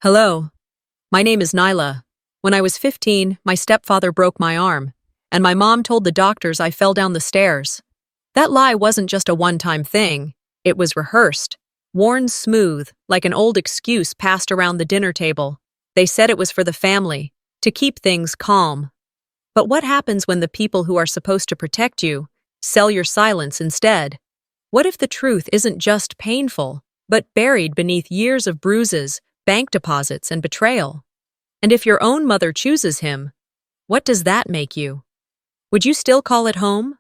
Hello, my name is Nyla. When I was 15, my stepfather broke my arm, and my mom told the doctors I fell down the stairs. That lie wasn't just a one-time thing, it was rehearsed, worn smooth, like an old excuse passed around the dinner table. They said it was for the family, to keep things calm. But what happens when the people who are supposed to protect you sell your silence instead? What if the truth isn't just painful, but buried beneath years of bruises, bank deposits, and betrayal? And if your own mother chooses him, what does that make you? Would you still call it home?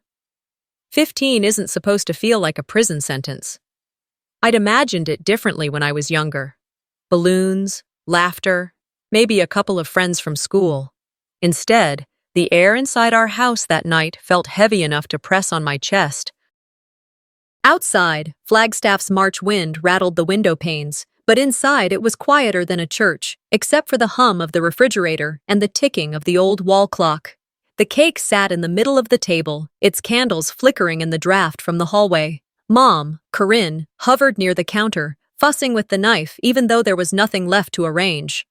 15 isn't supposed to feel like a prison sentence. I'd imagined it differently when I was younger. Balloons, laughter, maybe a couple of friends from school. Instead, the air inside our house that night felt heavy enough to press on my chest. Outside, Flagstaff's March wind rattled the window panes, but inside it was quieter than a church, except for the hum of the refrigerator and the ticking of the old wall clock. The cake sat in the middle of the table, its candles flickering in the draft from the hallway. Mom, Corinne, hovered near the counter, fussing with the knife even though there was nothing left to arrange.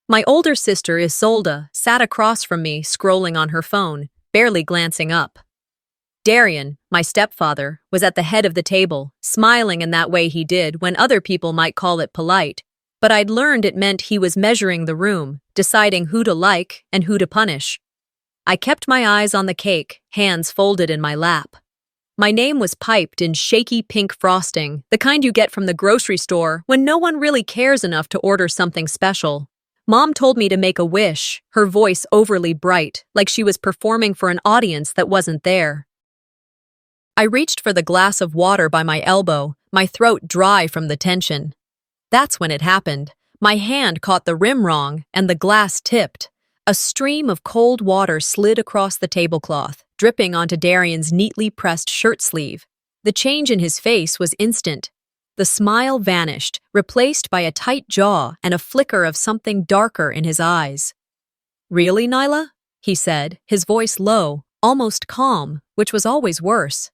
My older sister, Isolde, sat across from me, scrolling on her phone, barely glancing up. Darian, my stepfather, was at the head of the table, smiling in that way he did when other people might call it polite. But I'd learned it meant he was measuring the room, deciding who to like and who to punish. I kept my eyes on the cake, hands folded in my lap. My name was piped in shaky pink frosting, the kind you get from the grocery store when no one really cares enough to order something special. Mom told me to make a wish, her voice overly bright, like she was performing for an audience that wasn't there. I reached for the glass of water by my elbow, my throat dry from the tension. That's when it happened. My hand caught the rim wrong, and the glass tipped. A stream of cold water slid across the tablecloth, dripping onto Darian's neatly pressed shirt sleeve. The change in his face was instant. The smile vanished, replaced by a tight jaw and a flicker of something darker in his eyes. "Really, Nyla?" he said, his voice low, almost calm, which was always worse.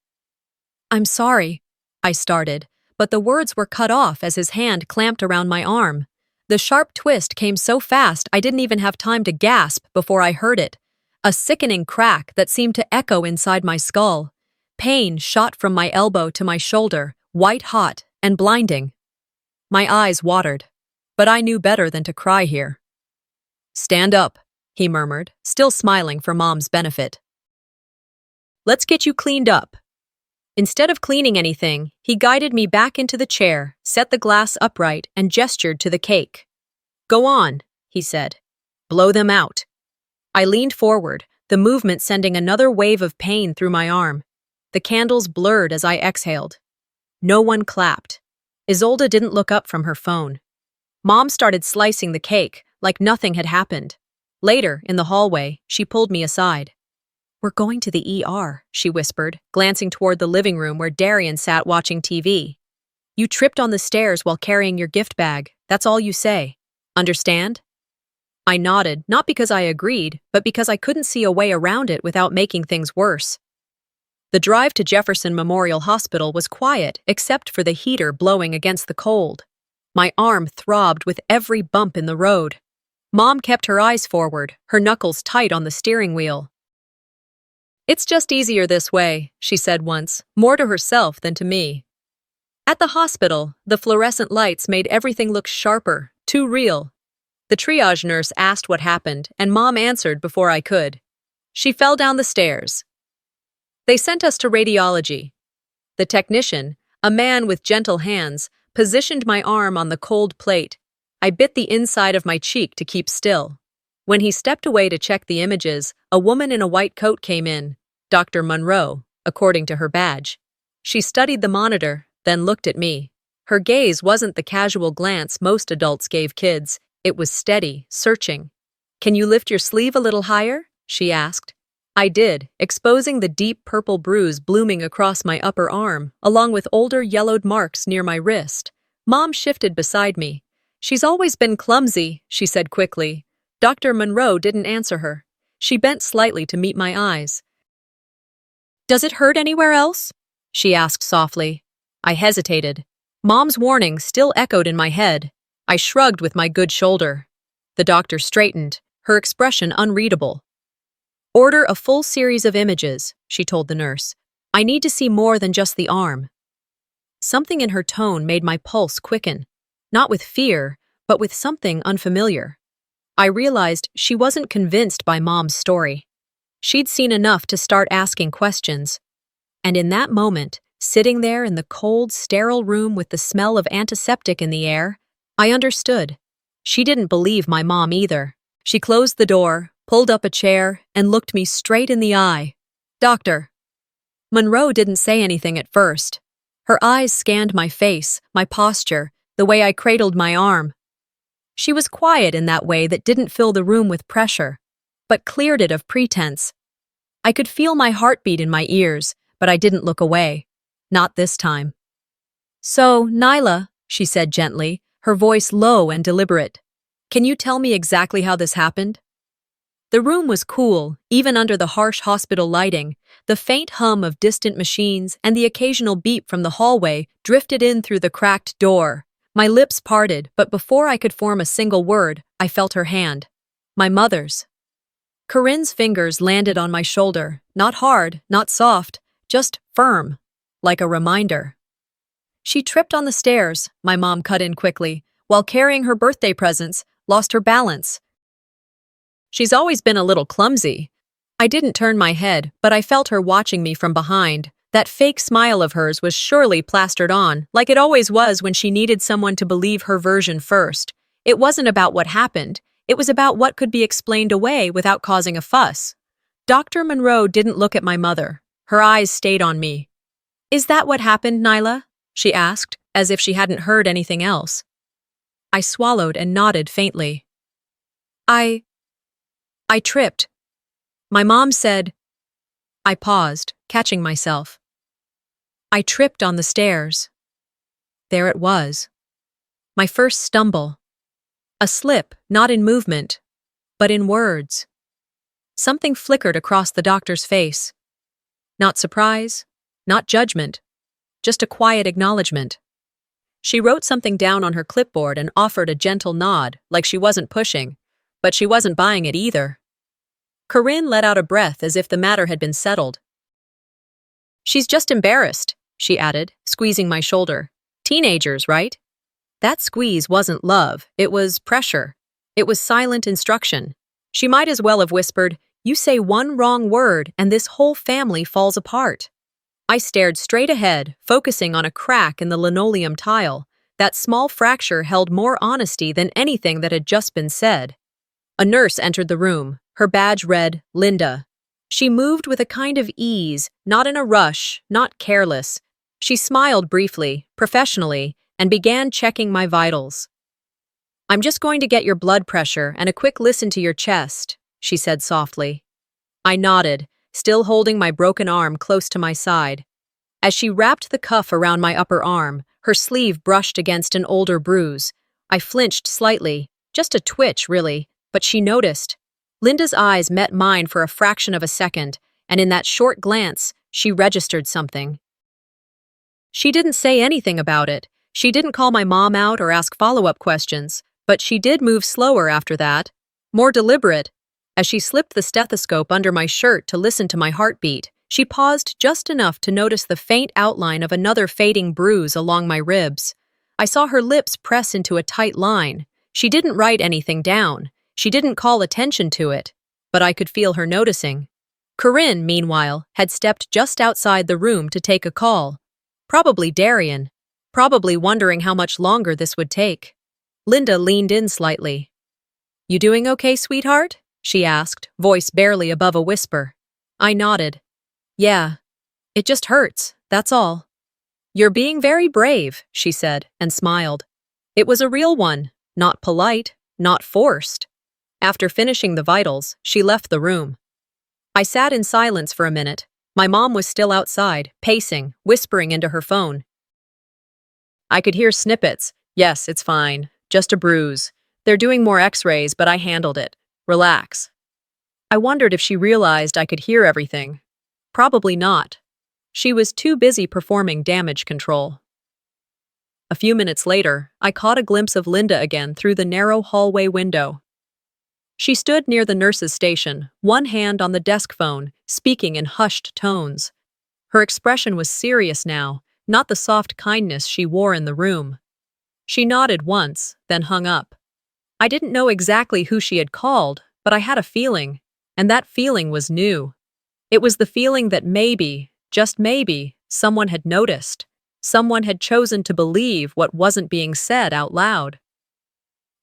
"I'm sorry," I started, but the words were cut off as his hand clamped around my arm. The sharp twist came so fast I didn't even have time to gasp before I heard it. A sickening crack that seemed to echo inside my skull. Pain shot from my elbow to my shoulder, white-hot and blinding. My eyes watered, but I knew better than to cry here. "Stand up," he murmured, still smiling for Mom's benefit. "Let's get you cleaned up." Instead of cleaning anything, he guided me back into the chair, set the glass upright, and gestured to the cake. "Go on," he said. "Blow them out." I leaned forward, the movement sending another wave of pain through my arm. The candles blurred as I exhaled. No one clapped. Isolde didn't look up from her phone. Mom started slicing the cake, like nothing had happened. Later, in the hallway, she pulled me aside. "We're going to the ER, she whispered, glancing toward the living room where Darian sat watching TV. "You tripped on the stairs while carrying your gift bag. That's all you say. Understand?" I nodded, not because I agreed, but because I couldn't see a way around it without making things worse. The drive to Jefferson Memorial Hospital was quiet, except for the heater blowing against the cold. My arm throbbed with every bump in the road. Mom kept her eyes forward, her knuckles tight on the steering wheel. "It's just easier this way," she said once, more to herself than to me. At the hospital, the fluorescent lights made everything look sharper, too real. The triage nurse asked what happened, and Mom answered before I could. "She fell down the stairs." They sent us to radiology. The technician, a man with gentle hands, positioned my arm on the cold plate. I bit the inside of my cheek to keep still. When he stepped away to check the images, a woman in a white coat came in, Dr. Monroe, according to her badge. She studied the monitor, then looked at me. Her gaze wasn't the casual glance most adults gave kids. It was steady, searching. "Can you lift your sleeve a little higher?" she asked. I did, exposing the deep purple bruise blooming across my upper arm, along with older yellowed marks near my wrist. Mom shifted beside me. "She's always been clumsy," she said quickly. Dr. Monroe didn't answer her. She bent slightly to meet my eyes. "Does it hurt anywhere else?" she asked softly. I hesitated. Mom's warning still echoed in my head. I shrugged with my good shoulder. The doctor straightened, her expression unreadable. Order a full series of images, she told the nurse. I need to see more than just the arm. Something in her tone made my pulse quicken, not with fear, but with something unfamiliar. I realized she wasn't convinced by Mom's story. She'd seen enough to start asking questions. And in that moment, sitting there in the cold, sterile room with the smell of antiseptic in the air, I understood. She didn't believe my mom either. She closed the door, pulled up a chair, and looked me straight in the eye. Doctor. Monroe didn't say anything at first. Her eyes scanned my face, my posture, the way I cradled my arm. She was quiet in that way that didn't fill the room with pressure, but cleared it of pretense. I could feel my heartbeat in my ears, but I didn't look away. Not this time. So, Nyla, she said gently, her voice low and deliberate. Can you tell me exactly how this happened? The room was cool, even under the harsh hospital lighting. The faint hum of distant machines and the occasional beep from the hallway drifted in through the cracked door. My lips parted, but before I could form a single word, I felt her hand. My mother's. Corinne's fingers landed on my shoulder, not hard, not soft, just firm, like a reminder. She tripped on the stairs, my mom cut in quickly, while carrying her birthday presents, lost her balance. She's always been a little clumsy. I didn't turn my head, but I felt her watching me from behind. That fake smile of hers was surely plastered on, like it always was when she needed someone to believe her version first. It wasn't about what happened. It was about what could be explained away without causing a fuss. Dr. Monroe didn't look at my mother. Her eyes stayed on me. Is that what happened, Nyla? She asked, as if she hadn't heard anything else. I swallowed and nodded faintly. I tripped. My mom said. I paused, catching myself. I tripped on the stairs. There it was. My first stumble. A slip, not in movement, but in words. Something flickered across the doctor's face. Not surprise, not judgment, just a quiet acknowledgement. She wrote something down on her clipboard and offered a gentle nod, like she wasn't pushing, but she wasn't buying it either. Corinne let out a breath as if the matter had been settled. She's just embarrassed, she added, squeezing my shoulder. Teenagers, right? That squeeze wasn't love, it was pressure. It was silent instruction. She might as well have whispered, "You say one wrong word and this whole family falls apart." I stared straight ahead, focusing on a crack in the linoleum tile. That small fracture held more honesty than anything that had just been said. A nurse entered the room. Her badge read, Linda. She moved with a kind of ease, not in a rush, not careless. She smiled briefly, professionally, and began checking my vitals. I'm just going to get your blood pressure and a quick listen to your chest, she said softly. I nodded, still holding my broken arm close to my side. As she wrapped the cuff around my upper arm, her sleeve brushed against an older bruise. I flinched slightly, just a twitch, really, but she noticed. Linda's eyes met mine for a fraction of a second, and in that short glance, she registered something. She didn't say anything about it. She didn't call my mom out or ask follow-up questions, but she did move slower after that, more deliberate. As she slipped the stethoscope under my shirt to listen to my heartbeat, she paused just enough to notice the faint outline of another fading bruise along my ribs. I saw her lips press into a tight line. She didn't write anything down. She didn't call attention to it, but I could feel her noticing. Corinne, meanwhile, had stepped just outside the room to take a call. Probably Darian. Probably wondering how much longer this would take. Linda leaned in slightly. You doing okay, sweetheart? She asked, voice barely above a whisper. I nodded. Yeah. It just hurts, that's all. You're being very brave, she said, and smiled. It was a real one, not polite, not forced. After finishing the vitals, she left the room. I sat in silence for a minute. My mom was still outside, pacing, whispering into her phone. I could hear snippets. Yes, it's fine. Just a bruise. They're doing more x-rays, but I handled it. Relax. I wondered if she realized I could hear everything. Probably not. She was too busy performing damage control. A few minutes later, I caught a glimpse of Linda again through the narrow hallway window. She stood near the nurse's station, one hand on the desk phone, speaking in hushed tones. Her expression was serious now, not the soft kindness she wore in the room. She nodded once, then hung up. I didn't know exactly who she had called, but I had a feeling, and that feeling was new. It was the feeling that maybe, just maybe, someone had noticed. Someone had chosen to believe what wasn't being said out loud.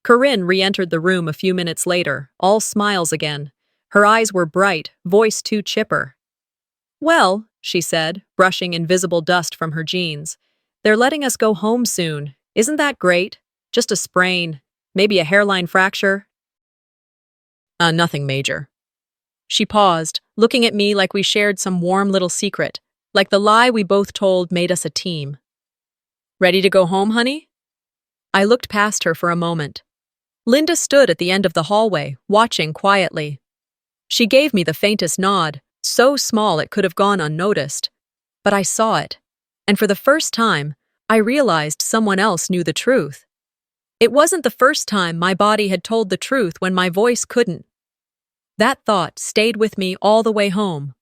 Corinne re-entered the room a few minutes later, all smiles again. Her eyes were bright, voice too chipper. "Well," she said, brushing invisible dust from her jeans, "they're letting us go home soon. Isn't that great? Just a sprain. Maybe a hairline fracture." Nothing major." She paused, looking at me like we shared some warm little secret, like the lie we both told made us a team. "Ready to go home, honey?" I looked past her for a moment. Linda stood at the end of the hallway, watching quietly. She gave me the faintest nod, so small it could have gone unnoticed. But I saw it, and for the first time, I realized someone else knew the truth. It wasn't the first time my body had told the truth when my voice couldn't. That thought stayed with me all the way home.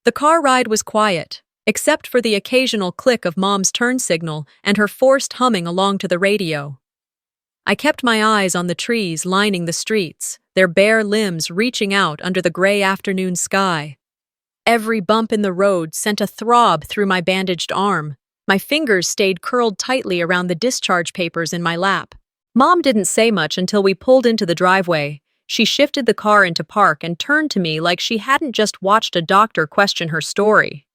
The car ride was quiet, except for the occasional click of Mom's turn signal and her forced humming along to the radio. I kept my eyes on the trees lining the streets, their bare limbs reaching out under the gray afternoon sky. Every bump in the road sent a throb through my bandaged arm. My fingers stayed curled tightly around the discharge papers in my lap. Mom didn't say much until we pulled into the driveway. She shifted the car into park and turned to me like she hadn't just watched a doctor question her story.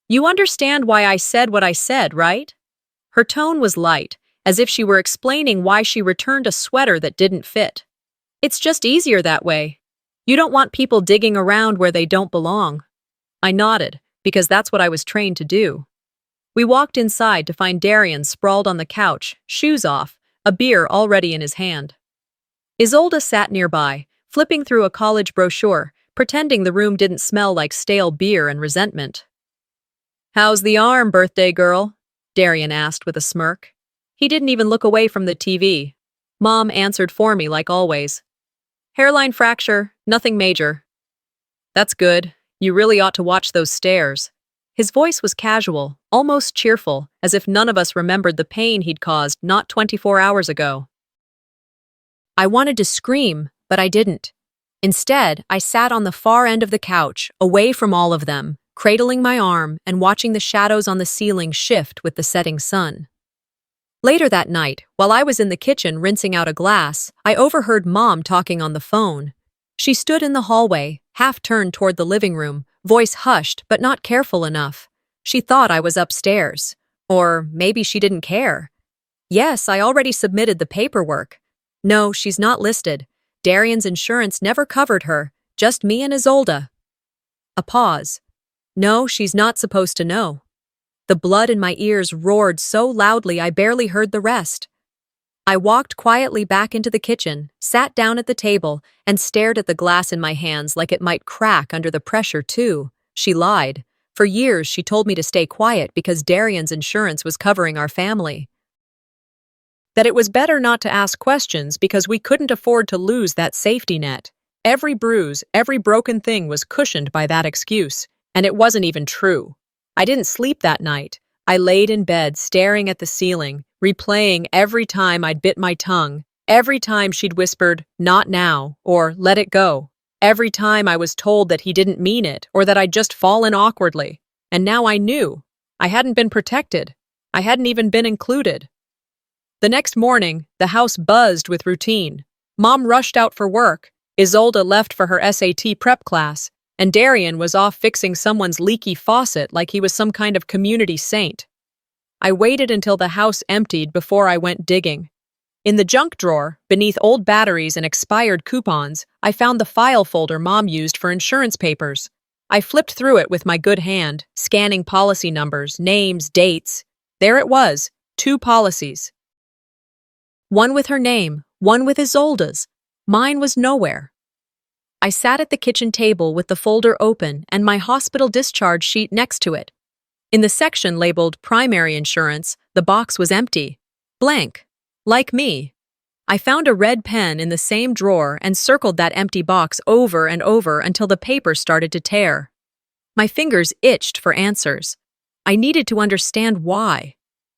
"You understand why I said what I said, right?" Her tone was light, as if she were explaining why she returned a sweater that didn't fit. "It's just easier that way. You don't want people digging around where they don't belong." I nodded, because that's what I was trained to do. We walked inside to find Darian sprawled on the couch, shoes off, a beer already in his hand. Isolde sat nearby, flipping through a college brochure, pretending the room didn't smell like stale beer and resentment. "How's the arm, birthday girl?" Darian asked with a smirk. He didn't even look away from the TV. Mom answered for me like always. "Hairline fracture, nothing major." "That's good. You really ought to watch those stairs." His voice was casual, almost cheerful, as if none of us remembered the pain he'd caused not 24 hours ago. I wanted to scream, but I didn't. Instead, I sat on the far end of the couch, away from all of them, cradling my arm and watching the shadows on the ceiling shift with the setting sun. Later that night, while I was in the kitchen rinsing out a glass, I overheard Mom talking on the phone. She stood in the hallway, half turned toward the living room, voice hushed but not careful enough. She thought I was upstairs. Or maybe she didn't care. "Yes, I already submitted the paperwork." "No, she's not listed. Darian's insurance never covered her, just me and Isolde." A pause. "No, she's not supposed to know." The blood in my ears roared so loudly I barely heard the rest. I walked quietly back into the kitchen, sat down at the table, and stared at the glass in my hands like it might crack under the pressure too. She lied. For years she told me to stay quiet because Darian's insurance was covering our family. That it was better not to ask questions because we couldn't afford to lose that safety net. Every bruise, every broken thing was cushioned by that excuse, and it wasn't even true. I didn't sleep that night. I laid in bed staring at the ceiling, replaying every time I'd bit my tongue, every time she'd whispered, "Not now," or "Let it go." Every time I was told that he didn't mean it or that I'd just fallen awkwardly. And now I knew. I hadn't been protected. I hadn't even been included. The next morning, the house buzzed with routine. Mom rushed out for work, Isolde left for her SAT prep class, and Darian was off fixing someone's leaky faucet like he was some kind of community saint. I waited until the house emptied before I went digging. In the junk drawer, beneath old batteries and expired coupons, I found the file folder Mom used for insurance papers. I flipped through it with my good hand, scanning policy numbers, names, dates. There it was, 2 policies. One with her name, one with Isolde's. Mine was nowhere. I sat at the kitchen table with the folder open and my hospital discharge sheet next to it. In the section labeled Primary Insurance, the box was empty. Blank. Like me. I found a red pen in the same drawer and circled that empty box over and over until the paper started to tear. My fingers itched for answers. I needed to understand why.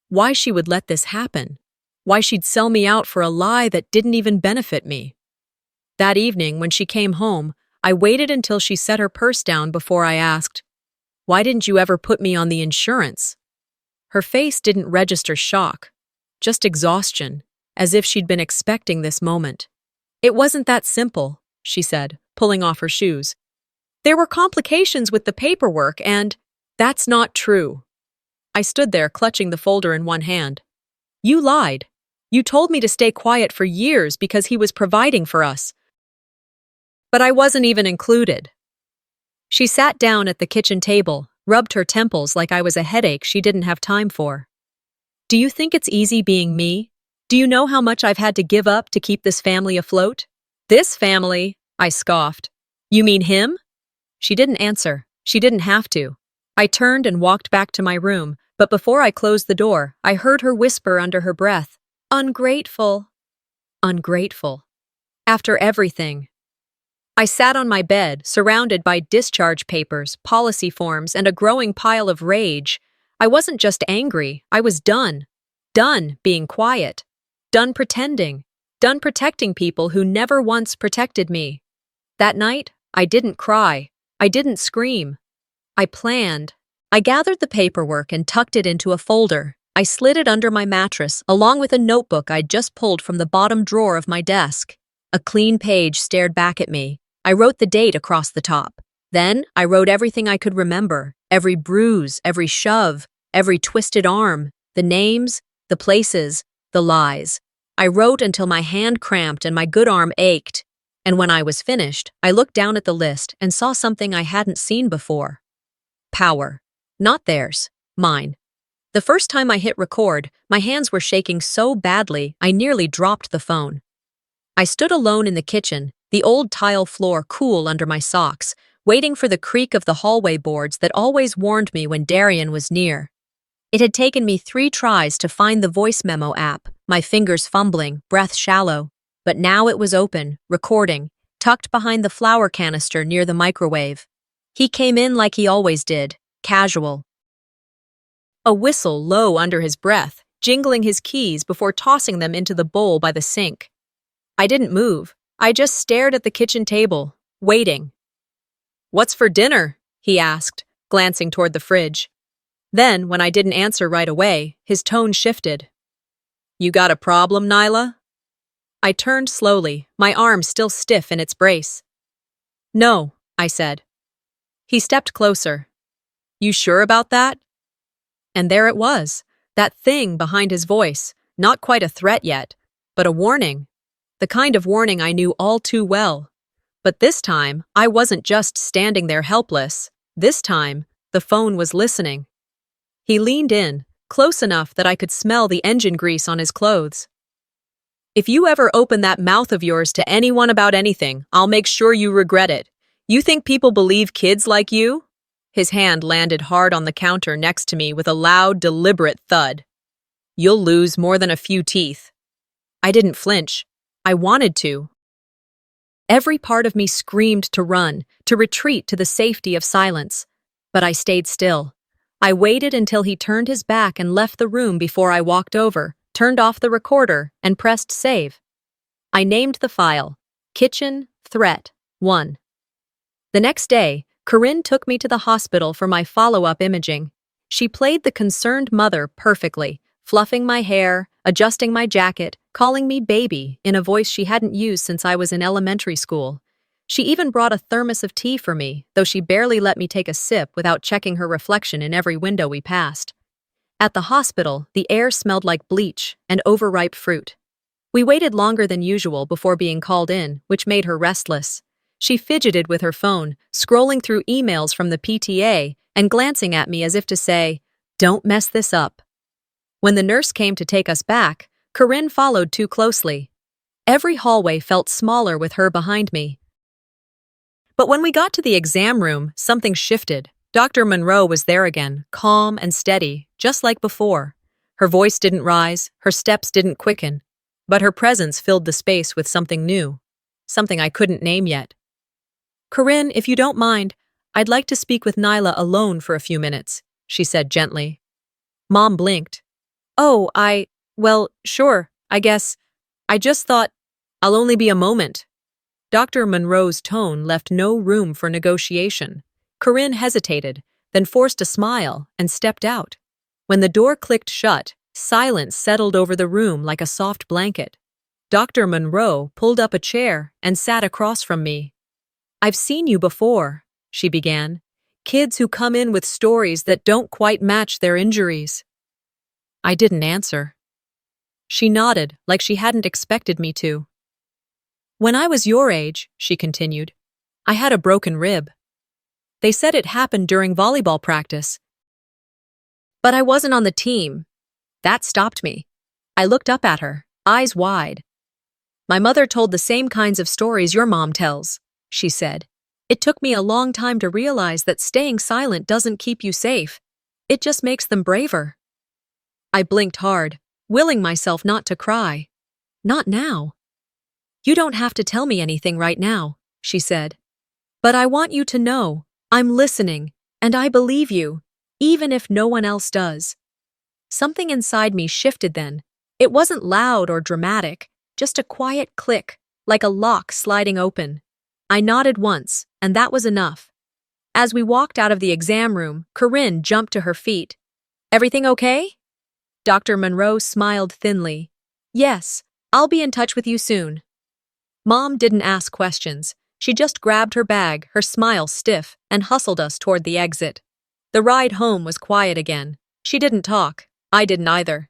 Why she would let this happen. Why she'd sell me out for a lie that didn't even benefit me. That evening, when she came home, I waited until she set her purse down before I asked, "Why didn't you ever put me on the insurance?" Her face didn't register shock, just exhaustion, as if she'd been expecting this moment. "It wasn't that simple," she said, pulling off her shoes. "There were complications with the paperwork and—" "That's not true." I stood there, clutching the folder in one hand. "You lied. You told me to stay quiet for years because he was providing for us. But I wasn't even included." She sat down at the kitchen table, rubbed her temples like I was a headache she didn't have time for. "Do you think it's easy being me? Do you know how much I've had to give up to keep this family afloat?" "This family?" I scoffed. "You mean him?" She didn't answer. She didn't have to. I turned and walked back to my room, but before I closed the door, I heard her whisper under her breath, "Ungrateful." Ungrateful. After everything. I sat on my bed, surrounded by discharge papers, policy forms, and a growing pile of rage. I wasn't just angry, I was done. Done being quiet. Done pretending. Done protecting people who never once protected me. That night, I didn't cry. I didn't scream. I planned. I gathered the paperwork and tucked it into a folder. I slid it under my mattress, along with a notebook I'd just pulled from the bottom drawer of my desk. A clean page stared back at me. I wrote the date across the top. Then, I wrote everything I could remember. Every bruise, every shove, every twisted arm, the names, the places, the lies. I wrote until my hand cramped and my good arm ached. And when I was finished, I looked down at the list and saw something I hadn't seen before. Power. Not theirs. Mine. The first time I hit record, my hands were shaking so badly I nearly dropped the phone. I stood alone in the kitchen, the old tile floor cool under my socks, waiting for the creak of the hallway boards that always warned me when Darian was near. It had taken me 3 tries to find the voice memo app, my fingers fumbling, breath shallow. But now it was open, recording, tucked behind the flour canister near the microwave. He came in like he always did, casual. A whistle low under his breath, jingling his keys before tossing them into the bowl by the sink. I didn't move. I just stared at the kitchen table, waiting. "What's for dinner?" he asked, glancing toward the fridge. Then, when I didn't answer right away, his tone shifted. "You got a problem, Nyla?" I turned slowly, my arm still stiff in its brace. "No," I said. He stepped closer. "You sure about that?" And there it was, that thing behind his voice, not quite a threat yet, but a warning. The kind of warning I knew all too well. But this time, I wasn't just standing there helpless. This time, the phone was listening. He leaned in, close enough that I could smell the engine grease on his clothes. "If you ever open that mouth of yours to anyone about anything, I'll make sure you regret it. You think people believe kids like you?" His hand landed hard on the counter next to me with a loud, deliberate thud. "You'll lose more than a few teeth." I didn't flinch. I wanted to. Every part of me screamed to run, to retreat to the safety of silence. But I stayed still. I waited until he turned his back and left the room before I walked over, turned off the recorder, and pressed save. I named the file, Kitchen Threat 1. The next day, Corinne took me to the hospital for my follow-up imaging. She played the concerned mother perfectly, fluffing my hair, adjusting my jacket, calling me baby in a voice she hadn't used since I was in elementary school. She even brought a thermos of tea for me, though she barely let me take a sip without checking her reflection in every window we passed. At the hospital, the air smelled like bleach and overripe fruit. We waited longer than usual before being called in, which made her restless. She fidgeted with her phone, scrolling through emails from the PTA and glancing at me as if to say, "Don't mess this up." When the nurse came to take us back, Corinne followed too closely. Every hallway felt smaller with her behind me. But when we got to the exam room, something shifted. Dr. Monroe was there again, calm and steady, just like before. Her voice didn't rise, her steps didn't quicken, but her presence filled the space with something new, something I couldn't name yet. "Corinne, if you don't mind, I'd like to speak with Nyla alone for a few minutes," she said gently. Mom blinked. "Oh, well, sure, I guess. I just thought, I'll only be a moment." Dr. Monroe's tone left no room for negotiation. Corinne hesitated, then forced a smile and stepped out. When the door clicked shut, silence settled over the room like a soft blanket. Dr. Monroe pulled up a chair and sat across from me. "I've seen you before," she began. "Kids who come in with stories that don't quite match their injuries." I didn't answer. She nodded like she hadn't expected me to. "When I was your age," she continued, "I had a broken rib. They said it happened during volleyball practice. But I wasn't on the team. That stopped me." I looked up at her, eyes wide. "My mother told the same kinds of stories your mom tells," she said. "It took me a long time to realize that staying silent doesn't keep you safe. It just makes them braver." I blinked hard, willing myself not to cry. "Not now." "You don't have to tell me anything right now," she said. "But I want you to know, I'm listening, and I believe you, even if no one else does." Something inside me shifted then. It wasn't loud or dramatic, just a quiet click, like a lock sliding open. I nodded once, and that was enough. As we walked out of the exam room, Corinne jumped to her feet. "Everything okay?" Dr. Monroe smiled thinly. "Yes, I'll be in touch with you soon." Mom didn't ask questions. She just grabbed her bag, her smile stiff, and hustled us toward the exit. The ride home was quiet again. She didn't talk. I didn't either.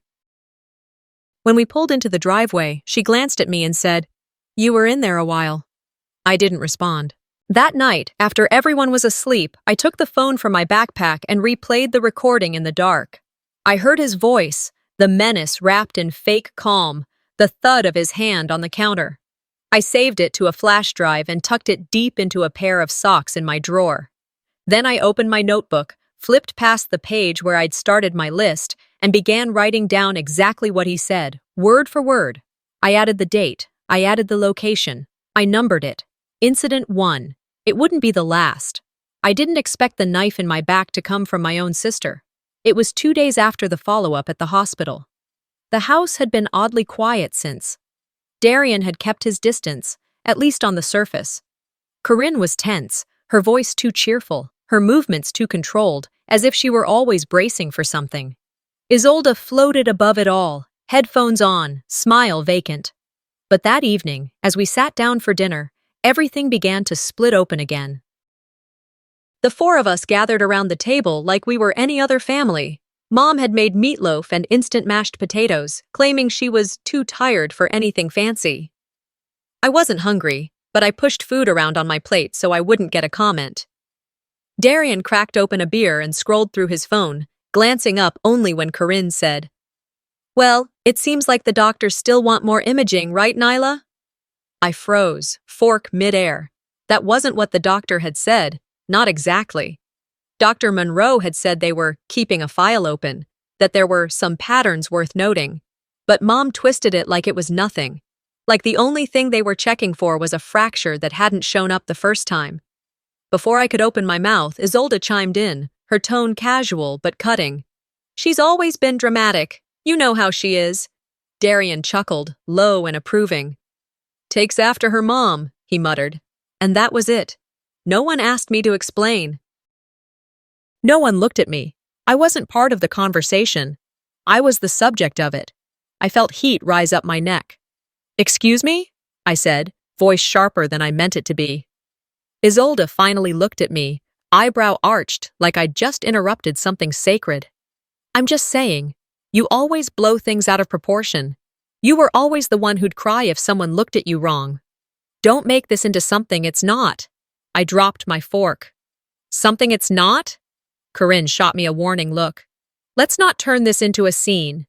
When we pulled into the driveway, she glanced at me and said, "You were in there a while." I didn't respond. That night, after everyone was asleep, I took the phone from my backpack and replayed the recording in the dark. I heard his voice, the menace wrapped in fake calm, the thud of his hand on the counter. I saved it to a flash drive and tucked it deep into a pair of socks in my drawer. Then I opened my notebook, flipped past the page where I'd started my list, and began writing down exactly what he said, word for word. I added the date, I added the location, I numbered it. Incident 1. It wouldn't be the last. I didn't expect the knife in my back to come from my own sister. It was 2 days after the follow-up at the hospital. The house had been oddly quiet since. Darian had kept his distance, at least on the surface. Corinne was tense, her voice too cheerful, her movements too controlled, as if she were always bracing for something. Isolde floated above it all, headphones on, smile vacant. But that evening, as we sat down for dinner, everything began to split open again. The four of us gathered around the table like we were any other family. Mom had made meatloaf and instant mashed potatoes, claiming she was too tired for anything fancy. I wasn't hungry, but I pushed food around on my plate so I wouldn't get a comment. Darian cracked open a beer and scrolled through his phone, glancing up only when Corinne said, "Well, it seems like the doctors still want more imaging, right, Nyla?" I froze, fork midair. That wasn't what the doctor had said, not exactly. Dr. Monroe had said they were keeping a file open, that there were some patterns worth noting. But Mom twisted it like it was nothing. Like the only thing they were checking for was a fracture that hadn't shown up the first time. Before I could open my mouth, Isolde chimed in, her tone casual but cutting. "She's always been dramatic. You know how she is." Darian chuckled, low and approving. "Takes after her mom," he muttered. And that was it. No one asked me to explain. No one looked at me. I wasn't part of the conversation. I was the subject of it. I felt heat rise up my neck. "Excuse me?" I said, voice sharper than I meant it to be. Isolde finally looked at me, eyebrow arched like I'd just interrupted something sacred. "I'm just saying, you always blow things out of proportion. You were always the one who'd cry if someone looked at you wrong. Don't make this into something it's not." I dropped my fork. "Something it's not?" Corinne shot me a warning look. "Let's not turn this into a scene."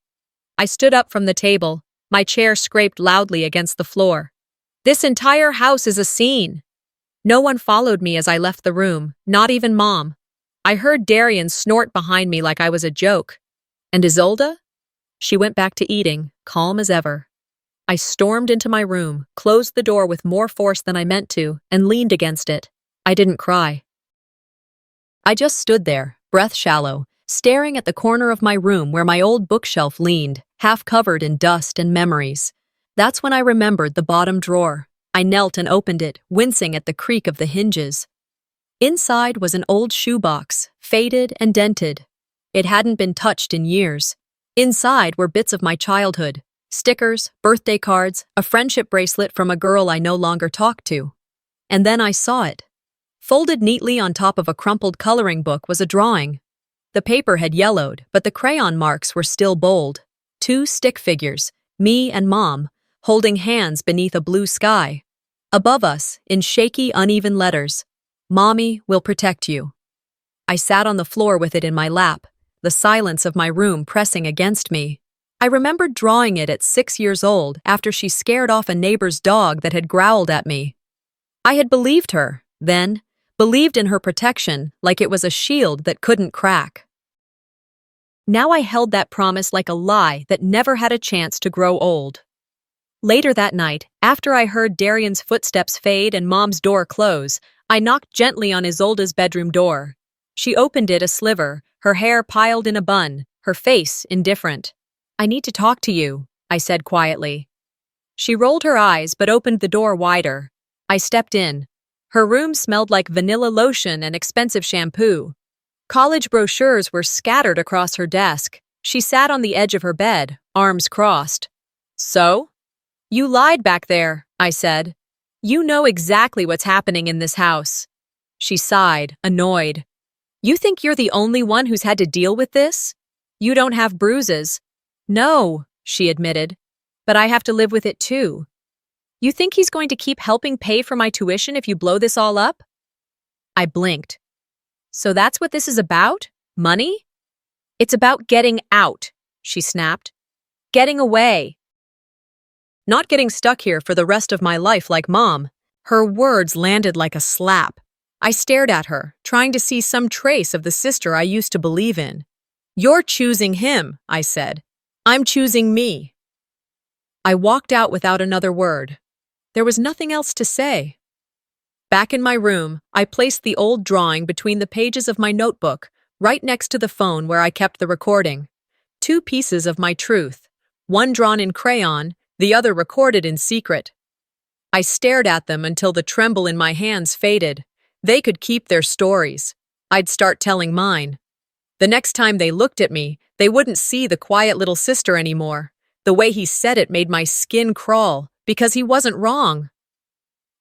I stood up from the table. My chair scraped loudly against the floor. "This entire house is a scene." No one followed me as I left the room, not even Mom. I heard Darian snort behind me like I was a joke. And Isolde? She went back to eating, calm as ever. I stormed into my room, closed the door with more force than I meant to, and leaned against it. I didn't cry. I just stood there, breath shallow, staring at the corner of my room where my old bookshelf leaned, half covered in dust and memories. That's when I remembered the bottom drawer. I knelt and opened it, wincing at the creak of the hinges. Inside was an old shoebox, faded and dented. It hadn't been touched in years. Inside were bits of my childhood, stickers, birthday cards, a friendship bracelet from a girl I no longer talked to. And then I saw it. Folded neatly on top of a crumpled coloring book was a drawing. The paper had yellowed, but the crayon marks were still bold. 2 stick figures, me and Mom, holding hands beneath a blue sky. Above us, in shaky, uneven letters, "Mommy will protect you." I sat on the floor with it in my lap, the silence of my room pressing against me. I remembered drawing it at 6 years old after she scared off a neighbor's dog that had growled at me. I had believed her, then, believed in her protection like it was a shield that couldn't crack. Now I held that promise like a lie that never had a chance to grow old. Later that night, after I heard Darian's footsteps fade and Mom's door close, I knocked gently on Isolde's bedroom door. She opened it a sliver, her hair piled in a bun, her face indifferent. "I need to talk to you," I said quietly. She rolled her eyes but opened the door wider. I stepped in. Her room smelled like vanilla lotion and expensive shampoo. College brochures were scattered across her desk. She sat on the edge of her bed, arms crossed. "So? You lied back there," I said. "You know exactly what's happening in this house." She sighed, annoyed. "You think you're the only one who's had to deal with this? You don't have bruises." "No," she admitted, "but I have to live with it too." "You think he's going to keep helping pay for my tuition if you blow this all up?" I blinked. "So that's what this is about? Money?" "It's about getting out," she snapped. "Getting away. Not getting stuck here for the rest of my life like Mom." Her words landed like a slap. I stared at her, trying to see some trace of the sister I used to believe in. "You're choosing him," I said. "I'm choosing me." I walked out without another word. There was nothing else to say. Back in my room, I placed the old drawing between the pages of my notebook, right next to the phone where I kept the recording. 2 pieces of my truth, one drawn in crayon, the other recorded in secret. I stared at them until the tremble in my hands faded. They could keep their stories. I'd start telling mine. The next time they looked at me, they wouldn't see the quiet little sister anymore. The way he said it made my skin crawl, because he wasn't wrong.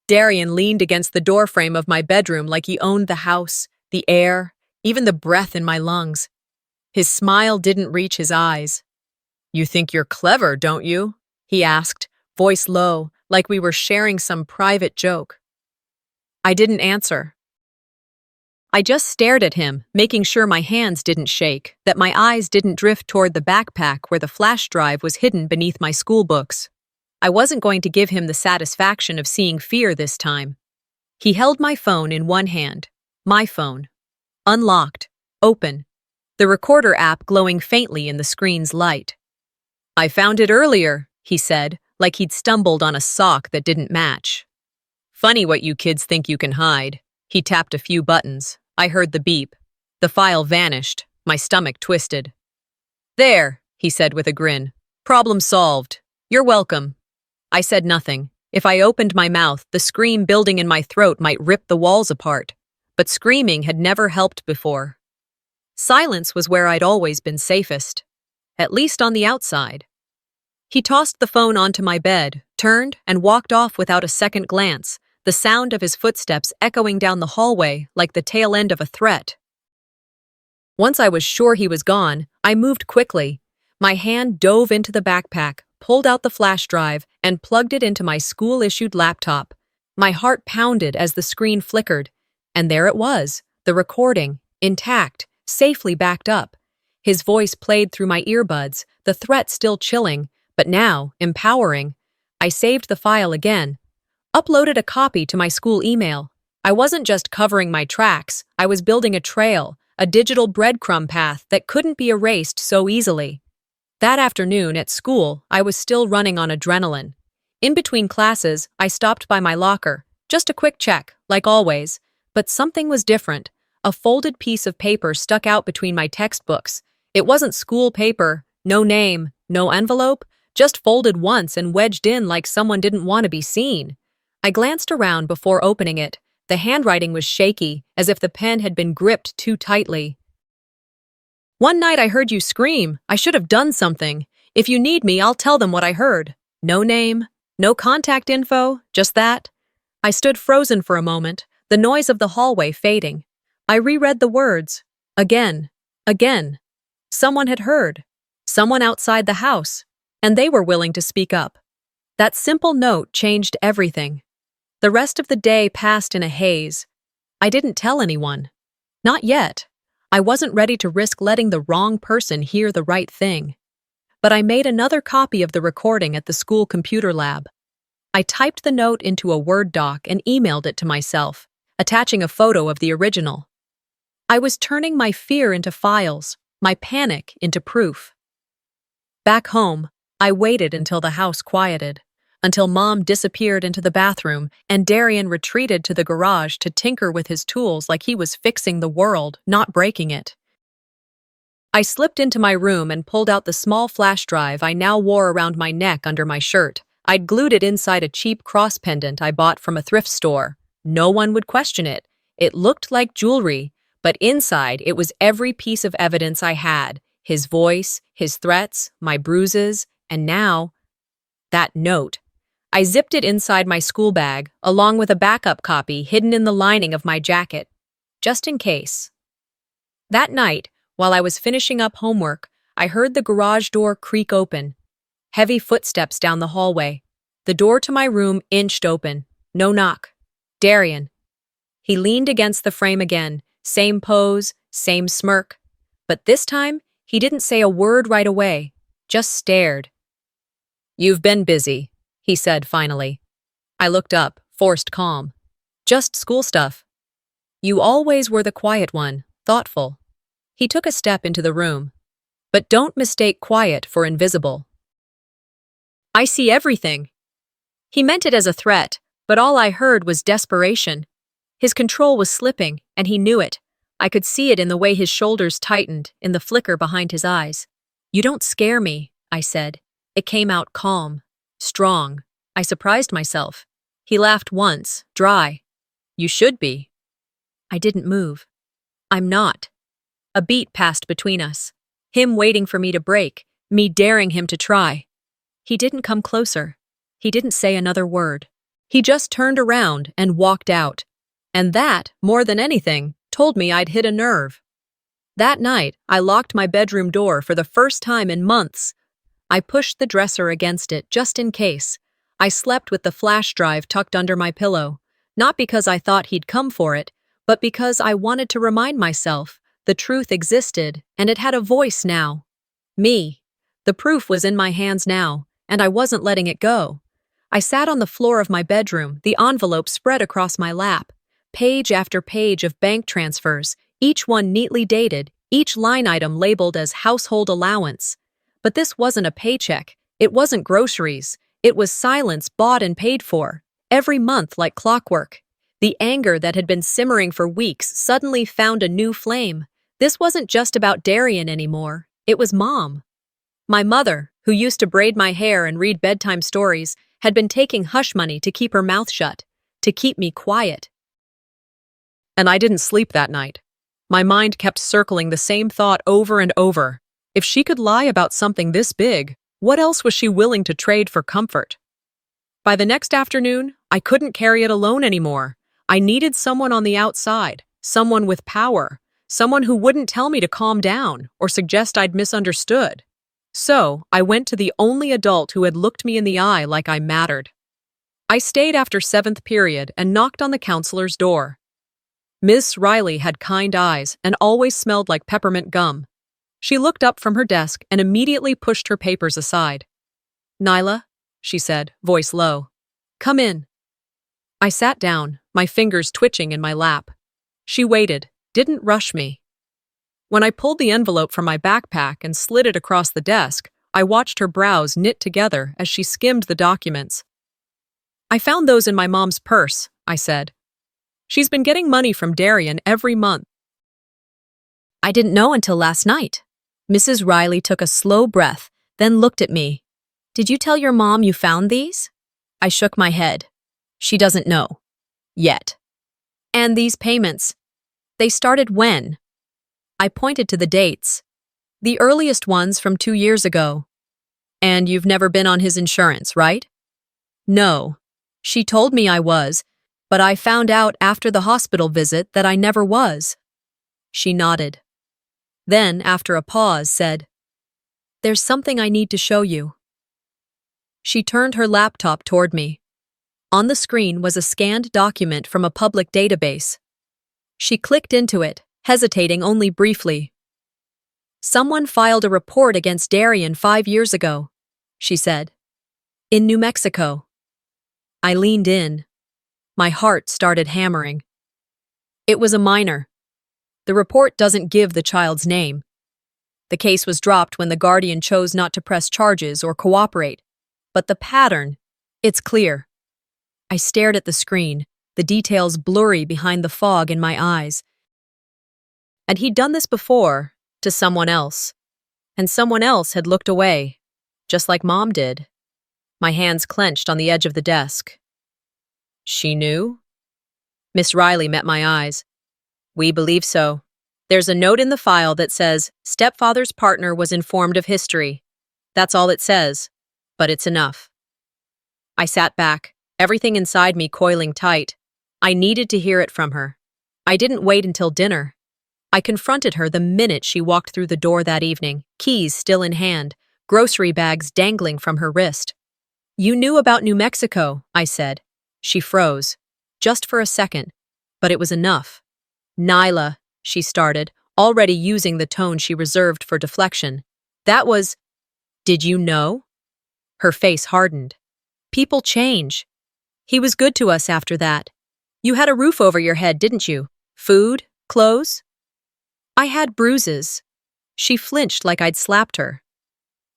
Darian leaned against the doorframe of my bedroom like he owned the house, the air, even the breath in my lungs. His smile didn't reach his eyes. "You think you're clever, don't you?" he asked, voice low, like we were sharing some private joke. I didn't answer. I just stared at him, making sure my hands didn't shake, that my eyes didn't drift toward the backpack where the flash drive was hidden beneath my school books. I wasn't going to give him the satisfaction of seeing fear this time. He held my phone in one hand, my phone. Unlocked, open, the recorder app glowing faintly in the screen's light. "I found it earlier," he said, like he'd stumbled on a sock that didn't match. "Funny what you kids think you can hide." He tapped a few buttons. I heard the beep. The file vanished. My stomach twisted. "There," he said with a grin. "Problem solved. You're welcome." I said nothing. If I opened my mouth, the scream building in my throat might rip the walls apart. But screaming had never helped before. Silence was where I'd always been safest. At least on the outside. He tossed the phone onto my bed, turned, and walked off without a second glance, the sound of his footsteps echoing down the hallway like the tail end of a threat. Once I was sure he was gone, I moved quickly. My hand dove into the backpack, pulled out the flash drive, and plugged it into my school-issued laptop. My heart pounded as the screen flickered, and there it was, the recording, intact, safely backed up. His voice played through my earbuds, the threat still chilling, but now empowering. I saved the file again, uploaded a copy to my school email. I wasn't just covering my tracks, I was building a trail, a digital breadcrumb path that couldn't be erased so easily. That afternoon at school, I was still running on adrenaline. In between classes, I stopped by my locker, just a quick check, like always, but something was different. A folded piece of paper stuck out between my textbooks. It wasn't school paper, no name, no envelope, just folded once and wedged in like someone didn't want to be seen. I glanced around before opening it. The handwriting was shaky, as if the pen had been gripped too tightly. "One night I heard you scream. I should have done something. If you need me, I'll tell them what I heard. No name, no contact info, just that." I stood frozen for a moment, the noise of the hallway fading. I reread the words. Again. Again. Someone had heard. Someone outside the house. And they were willing to speak up. That simple note changed everything. The rest of the day passed in a haze. I didn't tell anyone. Not yet. I wasn't ready to risk letting the wrong person hear the right thing. But I made another copy of the recording at the school computer lab. I typed the note into a Word doc and emailed it to myself, attaching a photo of the original. I was turning my fear into files, my panic into proof. Back home, I waited until the house quieted, until Mom disappeared into the bathroom and Darian retreated to the garage to tinker with his tools like he was fixing the world, not breaking it. I slipped into my room and pulled out the small flash drive I now wore around my neck under my shirt. I'd glued it inside a cheap cross pendant I bought from a thrift store. No one would question it. It looked like jewelry, but inside it was every piece of evidence I had. His voice, his threats, my bruises, and now, that note. I zipped it inside my school bag, along with a backup copy hidden in the lining of my jacket, just in case. That night, while I was finishing up homework, I heard the garage door creak open. Heavy footsteps down the hallway. The door to my room inched open. No knock. Darian. He leaned against the frame again, same pose, same smirk. But this time, he didn't say a word right away, just stared. "You've been busy," he said finally. I looked up, forced calm. "Just school stuff." "You always were the quiet one, thoughtful." He took a step into the room. "But don't mistake quiet for invisible. I see everything." He meant it as a threat, but all I heard was desperation. His control was slipping, and he knew it. I could see it in the way his shoulders tightened, in the flicker behind his eyes. "You don't scare me," I said. It came out calm, strong. I surprised myself. He laughed once, dry. "You should be." I didn't move. "I'm not." A beat passed between us. Him waiting for me to break, me daring him to try. He didn't come closer. He didn't say another word. He just turned around and walked out. And that, more than anything, told me I'd hit a nerve. That night, I locked my bedroom door for the first time in months. I pushed the dresser against it just in case. I slept with the flash drive tucked under my pillow, not because I thought he'd come for it, but because I wanted to remind myself the truth existed and it had a voice now. Me. The proof was in my hands now, and I wasn't letting it go. I sat on the floor of my bedroom, the envelope spread across my lap. Page after page of bank transfers, each one neatly dated, each line item labeled as household allowance. But this wasn't a paycheck. It wasn't groceries. It was silence bought and paid for, every month like clockwork. The anger that had been simmering for weeks suddenly found a new flame. This wasn't just about Darian anymore. It was Mom. My mother, who used to braid my hair and read bedtime stories, had been taking hush money to keep her mouth shut, to keep me quiet. And I didn't sleep that night. My mind kept circling the same thought over and over. If she could lie about something this big, what else was she willing to trade for comfort? By the next afternoon, I couldn't carry it alone anymore. I needed someone on the outside, someone with power, someone who wouldn't tell me to calm down or suggest I'd misunderstood. So, I went to the only adult who had looked me in the eye like I mattered. I stayed after 7th period and knocked on the counselor's door. Miss Riley had kind eyes and always smelled like peppermint gum. She looked up from her desk and immediately pushed her papers aside. "Nyla," she said, voice low. "Come in." I sat down, my fingers twitching in my lap. She waited, didn't rush me. When I pulled the envelope from my backpack and slid it across the desk, I watched her brows knit together as she skimmed the documents. "I found those in my mom's purse," I said. "She's been getting money from Darian every month." "I didn't know until last night." Mrs. Riley took a slow breath, then looked at me. "Did you tell your mom you found these?" I shook my head. "She doesn't know. Yet." "And these payments, they started when?" I pointed to the dates. "The earliest ones from 2 years ago." "And you've never been on his insurance, right?" "No. She told me I was, but I found out after the hospital visit that I never was." She nodded. Then, after a pause, said, "There's something I need to show you." She turned her laptop toward me. On the screen was a scanned document from a public database. She clicked into it, hesitating only briefly. "Someone filed a report against Darian 5 years ago," she said. "In New Mexico." I leaned in. My heart started hammering. It was a minor. The report doesn't give the child's name. The case was dropped when the guardian chose not to press charges or cooperate. But the pattern, it's clear. I stared at the screen, the details blurry behind the fog in my eyes. And he'd done this before, to someone else. And someone else had looked away, just like Mom did. My hands clenched on the edge of the desk. "She knew?" Miss Riley met my eyes. "We believe so. There's a note in the file that says, stepfather's partner was informed of history. That's all it says, but it's enough." I sat back, everything inside me coiling tight. I needed to hear it from her. I didn't wait until dinner. I confronted her the minute she walked through the door that evening, keys still in hand, grocery bags dangling from her wrist. "You knew about New Mexico," I said. She froze, just for a second, but it was enough. "Nyla," she started, already using the tone she reserved for deflection. "That was— Did you know?" Her face hardened. "People change. He was good to us after that. You had a roof over your head, didn't you? Food? Clothes?" "I had bruises." She flinched like I'd slapped her.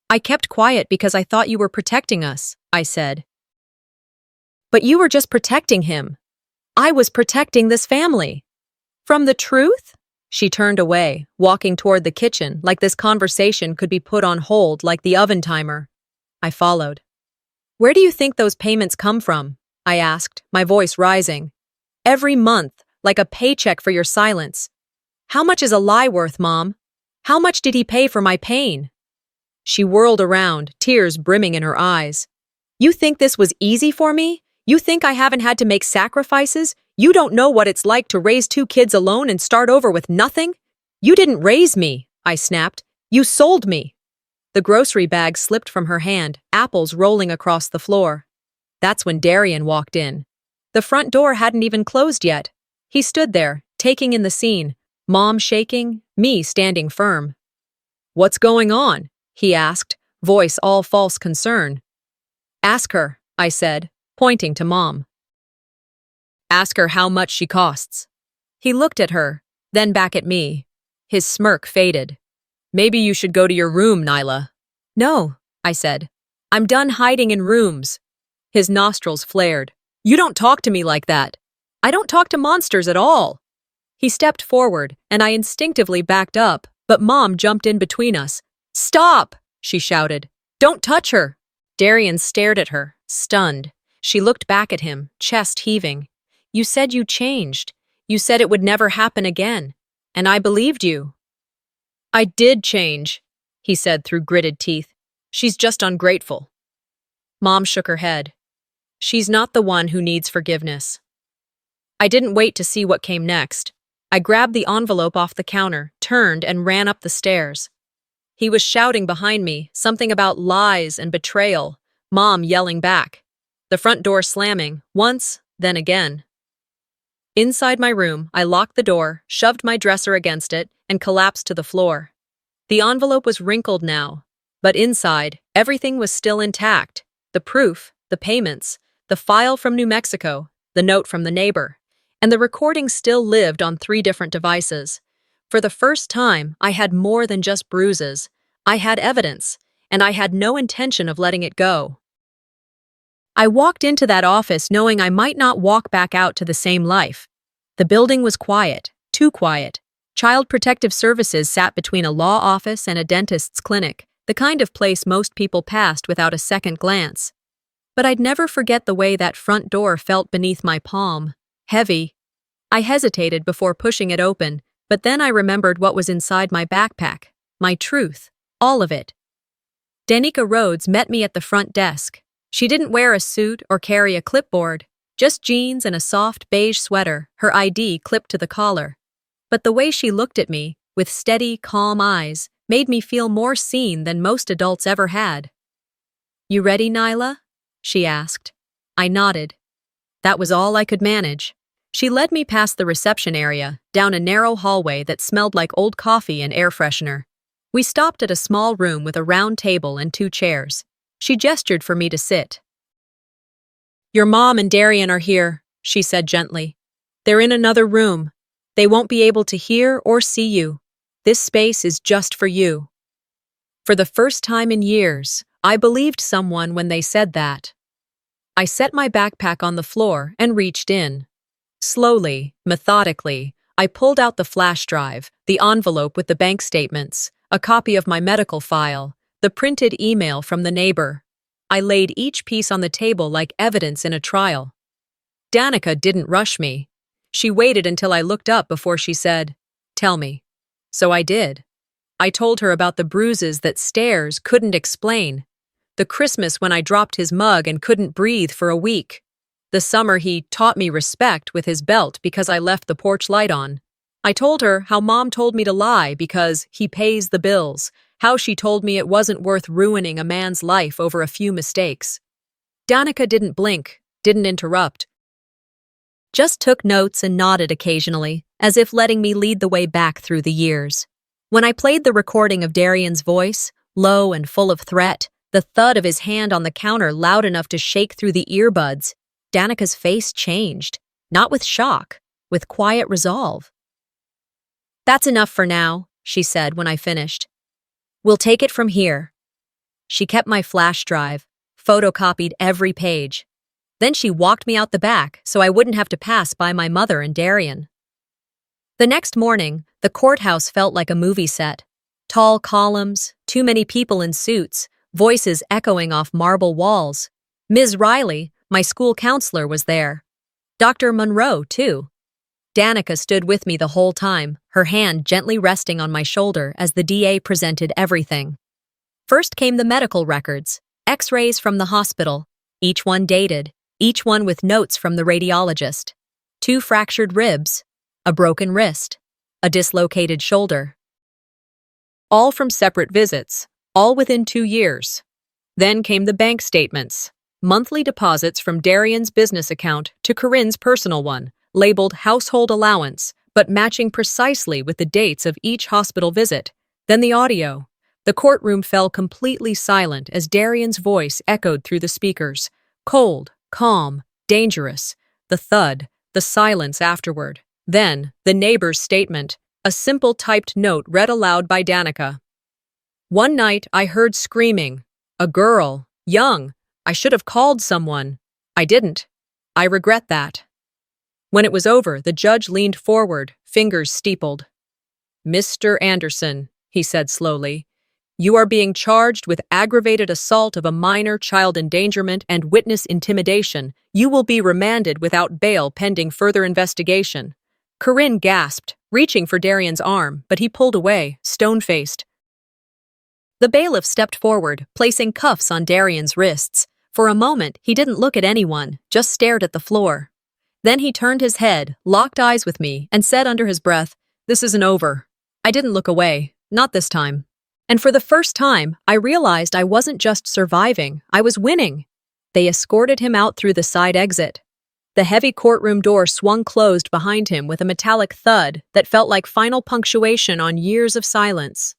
"I kept quiet because I thought you were protecting us," I said. "But you were just protecting him. I was protecting this family." "From the truth?" She turned away, walking toward the kitchen like this conversation could be put on hold like the oven timer. I followed. "Where do you think those payments come from?" I asked, my voice rising. "Every month, like a paycheck for your silence. How much is a lie worth, Mom? How much did he pay for my pain?" She whirled around, tears brimming in her eyes. "You think this was easy for me? You think I haven't had to make sacrifices? You don't know what it's like to raise 2 kids alone and start over with nothing? You didn't raise me," I snapped. "You sold me." The grocery bag slipped from her hand, apples rolling across the floor. That's when Darian walked in. The front door hadn't even closed yet. He stood there, taking in the scene, Mom shaking, me standing firm. "What's going on?" he asked, voice all false concern. "Ask her," I said, pointing to Mom. "Ask her how much she costs." He looked at her, then back at me. His smirk faded. "Maybe you should go to your room, Nyla." "No," I said. "I'm done hiding in rooms." His nostrils flared. "You don't talk to me like that. I don't talk to monsters at all." He stepped forward, and I instinctively backed up, but Mom jumped in between us. "Stop!" she shouted. "Don't touch her." Darian stared at her, stunned. She looked back at him, chest heaving. "You said you changed. You said it would never happen again. And I believed you." "I did change," he said through gritted teeth. "She's just ungrateful." Mom shook her head. "She's not the one who needs forgiveness." I didn't wait to see what came next. I grabbed the envelope off the counter, turned, and ran up the stairs. He was shouting behind me, something about lies and betrayal, Mom yelling back. The front door slamming, once, then again. Inside my room, I locked the door, shoved my dresser against it, and collapsed to the floor. The envelope was wrinkled now, but inside, everything was still intact. The proof, the payments, the file from New Mexico, the note from the neighbor, and the recording still lived on 3 different devices. For the first time, I had more than just bruises. I had evidence, and I had no intention of letting it go. I walked into that office knowing I might not walk back out to the same life. The building was quiet, too quiet. Child Protective Services sat between a law office and a dentist's clinic, the kind of place most people passed without a second glance. But I'd never forget the way that front door felt beneath my palm. Heavy. I hesitated before pushing it open, but then I remembered what was inside my backpack. My truth. All of it. Danica Rhodes met me at the front desk. She didn't wear a suit or carry a clipboard, just jeans and a soft beige sweater, her ID clipped to the collar. But the way she looked at me, with steady, calm eyes, made me feel more seen than most adults ever had. "You ready, Nyla?" she asked. I nodded. That was all I could manage. She led me past the reception area, down a narrow hallway that smelled like old coffee and air freshener. We stopped at a small room with a round table and 2 chairs. She gestured for me to sit. "Your mom and Darian are here," she said gently. "They're in another room. They won't be able to hear or see you. This space is just for you." For the first time in years, I believed someone when they said that. I set my backpack on the floor and reached in. Slowly, methodically, I pulled out the flash drive, the envelope with the bank statements, a copy of my medical file, the printed email from the neighbor. I laid each piece on the table like evidence in a trial. Danica didn't rush me. She waited until I looked up before she said, "Tell me." So I did. I told her about the bruises that stares couldn't explain. The Christmas when I dropped his mug and couldn't breathe for a week. The summer he taught me respect with his belt because I left the porch light on. I told her how Mom told me to lie because he pays the bills, how she told me it wasn't worth ruining a man's life over a few mistakes. Danica didn't blink, didn't interrupt. Just took notes and nodded occasionally, as if letting me lead the way back through the years. When I played the recording of Darian's voice, low and full of threat, the thud of his hand on the counter loud enough to shake through the earbuds, Danica's face changed, not with shock, with quiet resolve. "That's enough for now," she said when I finished. "We'll take it from here." She kept my flash drive, photocopied every page. Then she walked me out the back so I wouldn't have to pass by my mother and Darian. The next morning, the courthouse felt like a movie set. Tall columns, too many people in suits, voices echoing off marble walls. Ms. Riley, my school counselor, was there. Dr. Monroe, too. Danica stood with me the whole time, her hand gently resting on my shoulder as the DA presented everything. First came the medical records, X-rays from the hospital, each one dated, each one with notes from the radiologist. 2 fractured ribs, a broken wrist, a dislocated shoulder. All from separate visits, all within 2 years. Then came the bank statements, monthly deposits from Darian's business account to Corinne's personal one, labeled household allowance, but matching precisely with the dates of each hospital visit. Then the audio. The courtroom fell completely silent as Darian's voice echoed through the speakers. Cold, calm, dangerous. The thud, the silence afterward. Then, the neighbor's statement, a simple typed note read aloud by Danica. "One night I heard screaming. A girl, young. I should have called someone. I didn't. I regret that." When it was over, the judge leaned forward, fingers steepled. "Mr. Anderson," he said slowly, "you are being charged with aggravated assault of a minor, child endangerment, and witness intimidation. You will be remanded without bail pending further investigation." Corinne gasped, reaching for Darian's arm, but he pulled away, stone-faced. The bailiff stepped forward, placing cuffs on Darian's wrists. For a moment, he didn't look at anyone, just stared at the floor. Then he turned his head, locked eyes with me, and said under his breath, "This isn't over." I didn't look away, not this time. And for the first time, I realized I wasn't just surviving, I was winning. They escorted him out through the side exit. The heavy courtroom door swung closed behind him with a metallic thud that felt like final punctuation on years of silence.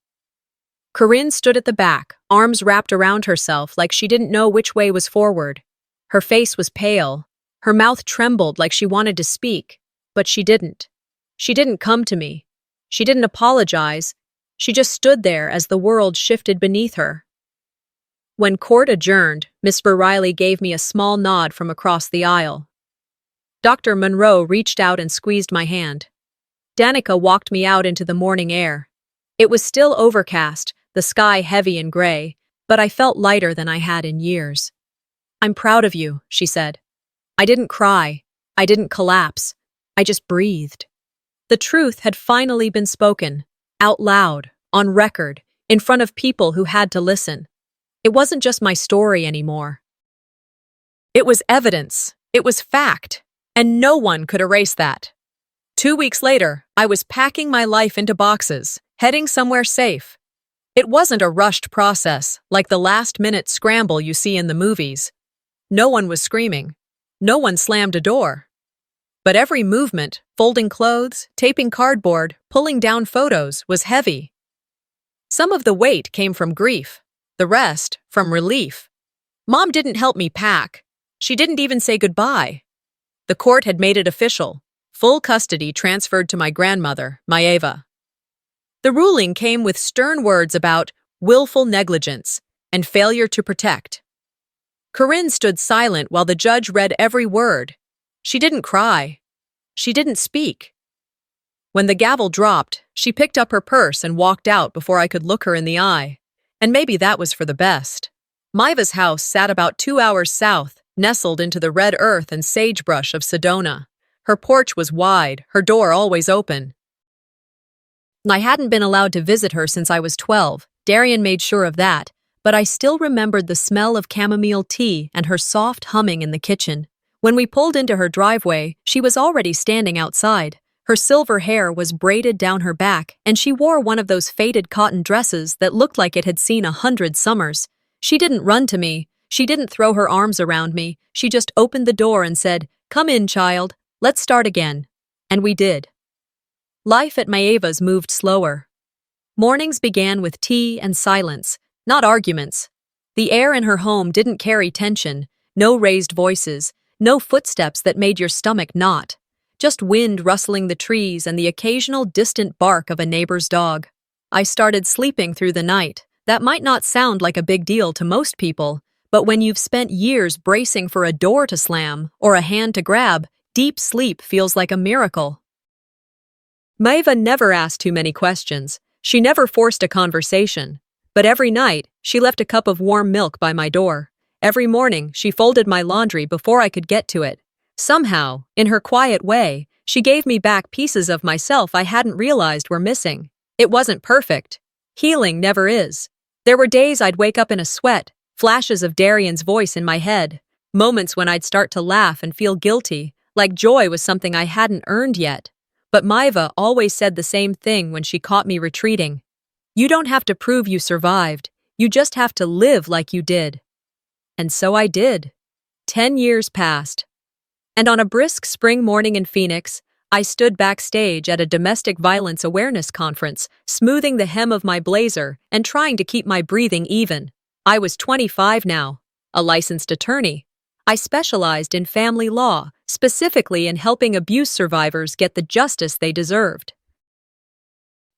Corinne stood at the back, arms wrapped around herself like she didn't know which way was forward. Her face was pale. Her mouth trembled like she wanted to speak, but she didn't. She didn't come to me. She didn't apologize. She just stood there as the world shifted beneath her. When court adjourned, Miss Riley gave me a small nod from across the aisle. Dr. Monroe reached out and squeezed my hand. Danica walked me out into the morning air. It was still overcast, the sky heavy and gray, but I felt lighter than I had in years. "I'm proud of you," she said. I didn't cry. I didn't collapse. I just breathed. The truth had finally been spoken, out loud, on record, in front of people who had to listen. It wasn't just my story anymore. It was evidence. It was fact. And no one could erase that. 2 weeks later, I was packing my life into boxes, heading somewhere safe. It wasn't a rushed process, like the last-minute scramble you see in the movies. No one was screaming. No one slammed a door. But every movement, folding clothes, taping cardboard, pulling down photos, was heavy. Some of the weight came from grief, the rest from relief. Mom didn't help me pack. She didn't even say goodbye. The court had made it official. Full custody transferred to my grandmother, Maeva. The ruling came with stern words about willful negligence and failure to protect. Corinne stood silent while the judge read every word. She didn't cry. She didn't speak. When the gavel dropped, she picked up her purse and walked out before I could look her in the eye. And maybe that was for the best. Maeva's house sat about 2 hours south, nestled into the red earth and sagebrush of Sedona. Her porch was wide, her door always open. I hadn't been allowed to visit her since I was 12. Darian made sure of that, but I still remembered the smell of chamomile tea and her soft humming in the kitchen. When we pulled into her driveway, she was already standing outside. Her silver hair was braided down her back, and she wore one of those faded cotton dresses that looked like it had seen 100 summers. She didn't run to me. She didn't throw her arms around me. She just opened the door and said, "Come in, child. Let's start again." And we did. Life at Maeva's moved slower. Mornings began with tea and silence, not arguments. The air in her home didn't carry tension, no raised voices, no footsteps that made your stomach knot. Just wind rustling the trees and the occasional distant bark of a neighbor's dog. I started sleeping through the night. That might not sound like a big deal to most people, but when you've spent years bracing for a door to slam or a hand to grab, deep sleep feels like a miracle. Maeva never asked too many questions. She never forced a conversation. But every night, she left a cup of warm milk by my door. Every morning, she folded my laundry before I could get to it. Somehow, in her quiet way, she gave me back pieces of myself I hadn't realized were missing. It wasn't perfect. Healing never is. There were days I'd wake up in a sweat, flashes of Darian's voice in my head, moments when I'd start to laugh and feel guilty, like joy was something I hadn't earned yet. But Maeva always said the same thing when she caught me retreating. You don't have to prove you survived. You just have to live like you did. And so I did. 10 years passed. And on a brisk spring morning in Phoenix, I stood backstage at a domestic violence awareness conference, smoothing the hem of my blazer and trying to keep my breathing even. I was 25 now, a licensed attorney. I specialized in family law, specifically in helping abuse survivors get the justice they deserved.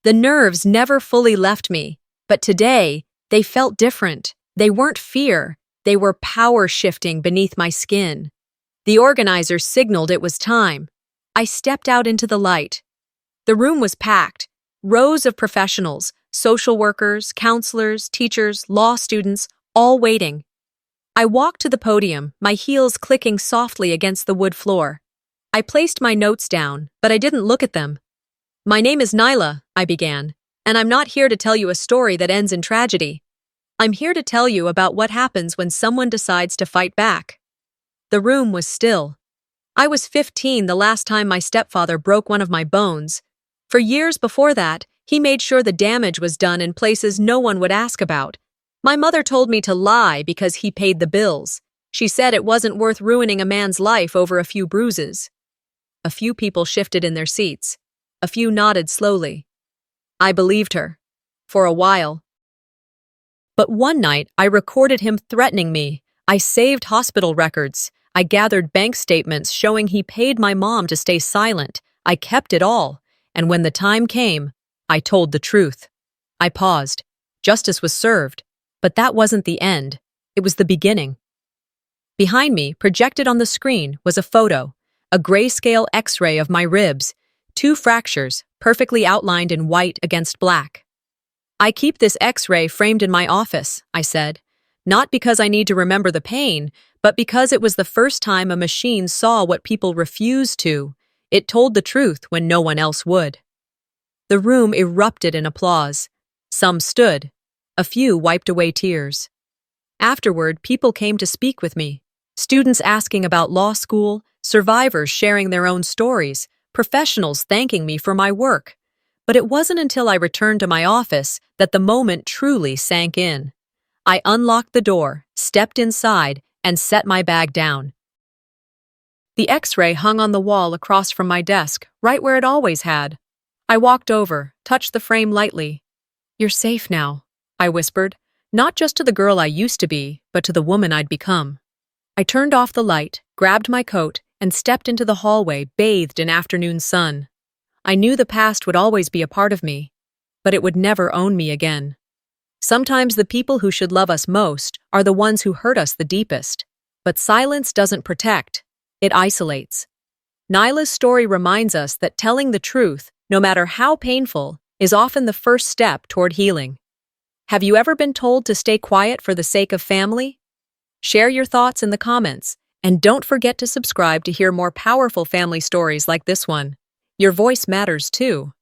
The nerves never fully left me, but today, they felt different. They weren't fear, they were power shifting beneath my skin. The organizer signaled it was time. I stepped out into the light. The room was packed. Rows of professionals, social workers, counselors, teachers, law students, all waiting. I walked to the podium, my heels clicking softly against the wood floor. I placed my notes down, but I didn't look at them. "My name is Nyla," I began, "and I'm not here to tell you a story that ends in tragedy. I'm here to tell you about what happens when someone decides to fight back." The room was still. I was 15 the last time my stepfather broke one of my bones. For years before that, he made sure the damage was done in places no one would ask about. My mother told me to lie because he paid the bills. She said it wasn't worth ruining a man's life over a few bruises. A few people shifted in their seats. A few nodded slowly. I believed her. For a while. But one night, I recorded him threatening me. I saved hospital records. I gathered bank statements showing he paid my mom to stay silent. I kept it all. And when the time came, I told the truth. I paused. Justice was served. But that wasn't the end. It was the beginning. Behind me, projected on the screen, was a photo, a grayscale X-ray of my ribs, 2 fractures, perfectly outlined in white against black. I keep this X-ray framed in my office, I said, not because I need to remember the pain, but because it was the first time a machine saw what people refused to. It told the truth when no one else would. The room erupted in applause. Some stood. A few wiped away tears. Afterward, people came to speak with me. Students asking about law school, survivors sharing their own stories, professionals thanking me for my work. But it wasn't until I returned to my office that the moment truly sank in. I unlocked the door, stepped inside, and set my bag down. The X-ray hung on the wall across from my desk, right where it always had. I walked over, touched the frame lightly. "You're safe now," I whispered, not just to the girl I used to be, but to the woman I'd become. I turned off the light, grabbed my coat, and stepped into the hallway bathed in afternoon sun. I knew the past would always be a part of me, but it would never own me again. Sometimes the people who should love us most are the ones who hurt us the deepest. But silence doesn't protect, it isolates. Nyla's story reminds us that telling the truth, no matter how painful, is often the first step toward healing. Have you ever been told to stay quiet for the sake of family? Share your thoughts in the comments, and don't forget to subscribe to hear more powerful family stories like this one. Your voice matters too.